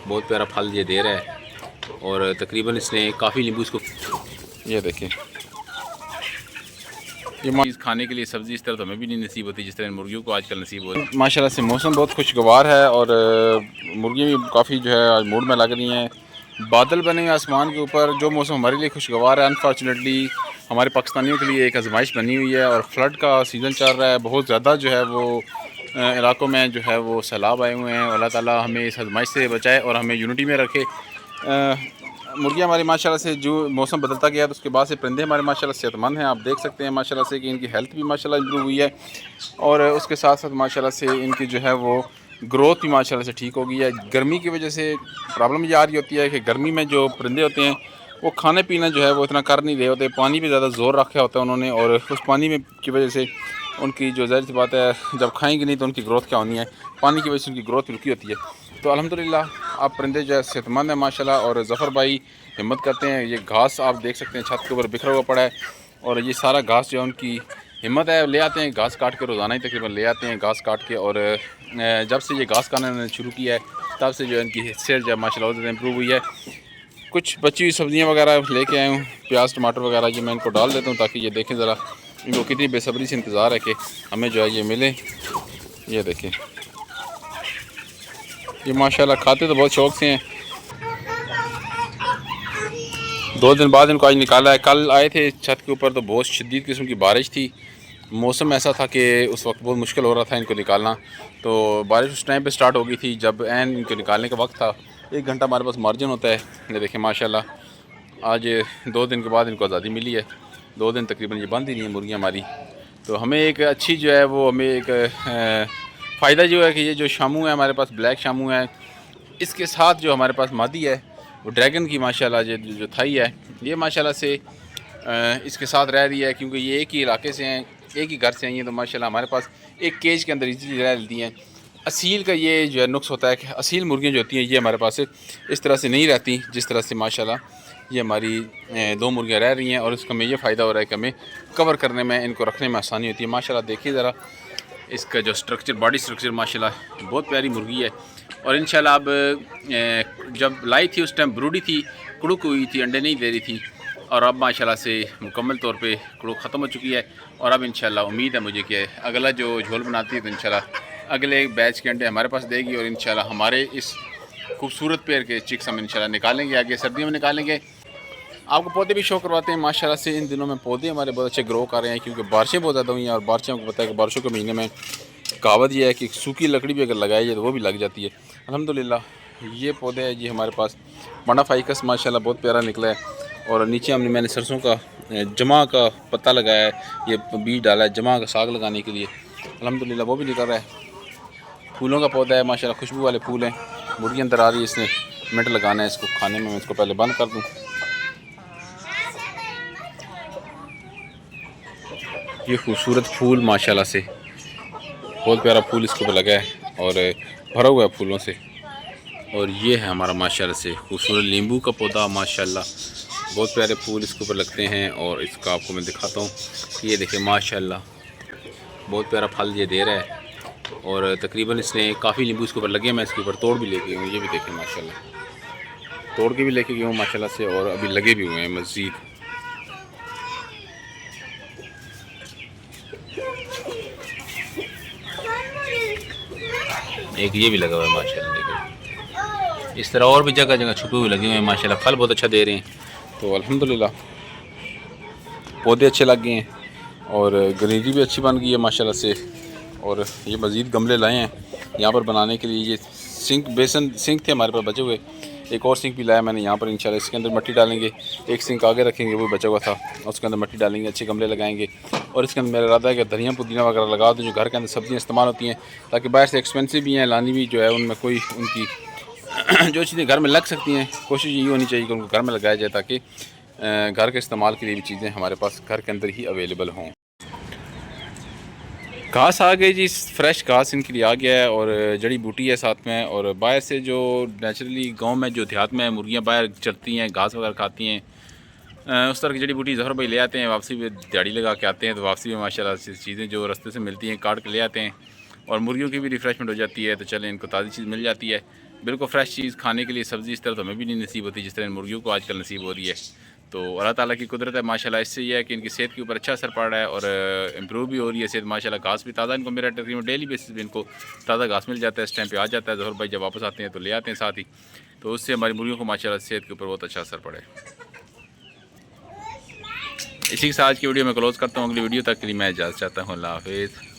बहुत प्यारा फल ये दे रहा है और तकरीबन इसने काफ़ी नींबू इसको, ये देखें ये चीज़ खाने के लिए सब्ज़ी इस तरह तो हमें भी नहीं नसीब होती जिस तरह मुर्गियों को आजकल नसीब हो रही है। माशाल्लाह से मौसम बहुत खुशगवार है और मुर्गियाँ भी काफ़ी जो है आज मूड में लग रही हैं। बादल बने हुए आसमान के ऊपर, जो मौसम हमारे लिए खुशगवार है अनफॉर्चुनेटली हमारे पाकिस्तानियों के लिए एक आजमाइश बनी हुई है। और फ्लड का सीज़न चल रहा है, बहुत ज़्यादा जो है वो इलाकों में जो है वो सैलाब आए हुए हैं। अल्लाह ताला हमें इस आजमाइश से बचाए और हमें यूनिटी में रखे। मुर्गियाँ हमारी माशाल्लाह से जो मौसम बदलता गया तो उसके बाद से परिंदे हमारे माशाल्लाह सेहतमंद हैं। आप देख सकते हैं माशाल्लाह से कि इनकी हेल्थ भी माशाल्लाह इम्प्रूव हुई है और उसके साथ साथ माशाल्लाह से इनकी जो है वो ग्रोथ भी माशाल्लाह से ठीक हो गई है। गर्मी की वजह से प्रॉब्लम ये आ रही होती है कि गर्मी में जो परिंदे होते हैं वो खाने पीना जो है वो इतना कर नहीं रहे होते, पानी पे ज़्यादा ज़ोर रखा होता है उन्होंने और उस पानी में की वजह से उनकी जो ज़ाहिर सी बात है जब खाएंगे नहीं तो उनकी ग्रोथ क्या होनी है, पानी की वजह से उनकी ग्रोथ रुकी होती है। तो अल्हम्दुलिल्लाह आप परिंदे जो है सेहतमंद हैं माशाल्लाह। और ज़फ़र भाई हिम्मत करते हैं। ये घास आप देख सकते हैं छत के ऊपर बिखरा हुआ पड़ा है और ये सारा घास जो है उनकी हिम्मत है, ले आते हैं घास काट के, रोज़ाना ही तकरीबन ले आते हैं घास काट के। और जब से ये घास खाना शुरू किया है तब से जो है इनकी सेहत जो है माशाल्लाह ज़्यादा इम्प्रूव हुई है। कुछ बची हुई सब्ज़ियाँ वगैरह लेके आया हूँ, प्याज टमाटर वगैरह ये मैं इनको डाल देता हूँ ताकि ये देखें ज़रा इनको कितनी बेसब्री से इंतज़ार है कि हमें जो है ये मिले। ये देखें ये माशाल्लाह खाते तो बहुत शौक़ से हैं। 2 दिन बाद इनको आज निकाला है। कल आए थे छत के ऊपर तो बहुत शदीद किस्म की बारिश थी, मौसम ऐसा था कि उस वक्त बहुत मुश्किल हो रहा था इनको निकालना। तो बारिश उस टाइम पे स्टार्ट हो गई थी जब एन इनको निकालने का वक्त था। 1 घंटा हमारे पास मार्जिन होता है। ये देखें माशाल्लाह आज 2 दिन के बाद इनको आज़ादी मिली है। 2 दिन तकरीबन ये बंद ही नहीं है मुर्गियाँ हमारी। तो हमें एक अच्छी जो है वो हमें एक फ़ायदा जो है कि ये जो शामू है हमारे पास, ब्लैक शामू है, इसके साथ जो हमारे पास मादी है वो ड्रैगन की माशाल्लाह जो थाई है ये माशाल्लाह से इसके साथ रह रही है क्योंकि ये एक ही इलाके से हैं, एक ही घर से आई हैं। तो माशाल्लाह हमारे पास एक केज के अंदर इजीली रह लेती हैं। असील का ये जो है नुक्स होता है कि असील मुर्गियाँ जो होती हैं ये हमारे पास इस तरह से नहीं रहती जिस तरह से माशाल्लाह ये हमारी 2 मुर्गियाँ रह रही हैं। और इसका हमें ये फ़ायदा हो रहा है कि हमें कवर करने में, इनको रखने में आसानी होती है। माशाल्लाह देखिए ज़रा इसका जो स्ट्रक्चर, बॉडी स्ट्रक्चर माशाल्लाह बहुत प्यारी मुर्गी है। और इंशाल्लाह अब जब लाई थी उस टाइम ब्रूडी थी, कुड़ुक हुई थी, अंडे नहीं दे रही थी और अब माशाल्लाह से मुकम्मल तौर पे कुड़ुक ख़त्म हो चुकी है। और अब इंशाल्लाह उम्मीद है मुझे कि अगला जो झोल बनाती है तो इंशाल्लाह अगले बैच के अंडे हमारे पास देगी और इंशाल्लाह हमारे इस खूबसूरत पेड़ के चिक्स हम इंशाल्लाह निकालेंगे, आगे सर्दियों में निकालेंगे। आपको पौधे भी शो करवाते हैं। माशाल्लाह से इन दिनों में पौधे हमारे बहुत अच्छे ग्रो कर रहे हैं क्योंकि बारिशें बहुत ज़्यादा हुई हैं और बारिशें आपको पता है कि बारिशों के महीने में कहावत ये है कि सूखी लकड़ी भी अगर लगाई जाए तो वो भी लग जाती है। अल्हम्दुलिल्लाह ये पौधे है जी हमारे पास मोनाफाइकस माशाल्लाह बहुत प्यारा निकला है। और नीचे मैंने सरसों का जमा का पत्ता लगाया है, ये बीज डाला है जमा का साग लगाने के लिए। अल्हम्दुलिल्लाह वो भी निकल रहा है। फूलों का पौधा है माशाल्लाह, खुशबू वाले फूल हैं। मुर्गी अंदर आ रही है, इसने मिनट लगाना है इसको खाने में। मैं इसको पहले बंद कर दूँ। ये खूबसूरत फूल माशाल्लाह से बहुत प्यारा फूल इसके ऊपर लगा है और भरा हुआ है फूलों से। और ये है हमारा माशाल्लाह से खूबसूरत नींबू का पौधा माशाल्लाह, बहुत प्यारे फूल इसके ऊपर लगते हैं। और इसका आपको मैं दिखाता हूँ, ये देखिए माशाल्लाह बहुत प्यारा फल ये दे रहा है और तकरीबन इसने काफ़ी नींबू इसके ऊपर लगे हैं। मैं इसके ऊपर तोड़ भी लेके गया हूँ, ये भी देखें माशाल्लाह तोड़ के भी लेके गया हूँ माशाल्लाह से और अभी लगे भी हुए हैं मज़ीद। एक ये भी लगा हुआ है माशाल्लाह, देखो इस तरह और भी जगह जगह छुपे हुए लगे हुए हैं माशाल्लाह। फल बहुत अच्छा दे रहे हैं। तो अल्हम्दुलिल्लाह पौधे अच्छे लग गए हैं और ग्रीनरी भी अच्छी बन गई है माशाल्लाह से। और ये मज़ीद गमले लाए हैं यहाँ पर बनाने के लिए। ये सिंक बेसन सिंक थे हमारे पास बचे हुए, एक और सिंक भी लाया मैंने यहाँ पर इंशाल्लाह। इसके अंदर मिट्टी डालेंगे, एक सिंक आगे रखेंगे वो बचा हुआ था, उसके अंदर मिट्टी डालेंगे, अच्छे गमले लगाएंगे। और इसके अंदर मेरा इरादा है कि धनिया पुदीना वगैरह लगा दूँ जो घर के अंदर सब्ज़ियाँ इस्तेमाल होती हैं, ताकि बाहर से एक्सपेंसिव भी हैं, लानी भी जो है उनमें कोई उनकी जो चीज़ें घर में लग सकती हैं कोशिश यही होनी चाहिए कि उनको घर में लगाया जाए ताकि घर के इस्तेमाल के लिए भी चीज़ें हमारे पास घर के अंदर ही अवेलेबल हों। घास आ गई जी, फ्रेश घास इनके लिए आ गया है और जड़ी बूटी है साथ में। और बाहर से जो नेचुरली गांव में जो देहात में मुर्गियां बाहर चरती हैं, घास वगैरह खाती हैं, उस तरह की जड़ी बूटी ज़हर भाई ले आते हैं, वापसी में दिहाड़ी लगा के आते हैं। तो वापसी में माशाल्लाह से चीज़ें जो रास्ते से मिलती हैं काट के ले आते हैं और मुर्गियों की भी रिफ़्रेशमेंट हो जाती है। तो चलें इनको ताज़ी चीज़ मिल जाती है। बिल्कुल फ्रेश चीज़ खाने के लिए सब्ज़ी इस तरह तो हमें भी नहीं नसीब होती जिस तरह इन मुर्गियों को आजकल नसीब हो रही है। तो अल्लाह ताला की कुदरत है माशाल्लाह, इससे ये है कि इनकी सेहत के ऊपर अच्छा असर पड़ रहा है और इम्प्रूव भी हो रही है सेहत माशाल्लाह। घास भी ताज़ा इनको मेरा तकरीबन डेली बेसिस पे इनको ताज़ा घास मिल जाता है, इस टाइम पे आ जाता है। ज़ोहर भाई जब वापस आते हैं तो ले आते हैं साथ ही, तो उससे हमारी मुर्गियों को माशाल्लाह सेहत के ऊपर बहुत अच्छा असर पड़े। इसी के साथ आज की वीडियो में क्लोज़ करता हूँ। अगली वीडियो तक के लिए मैं इजाज़त चाहता हूँ। अल्लाह हाफ़िज़।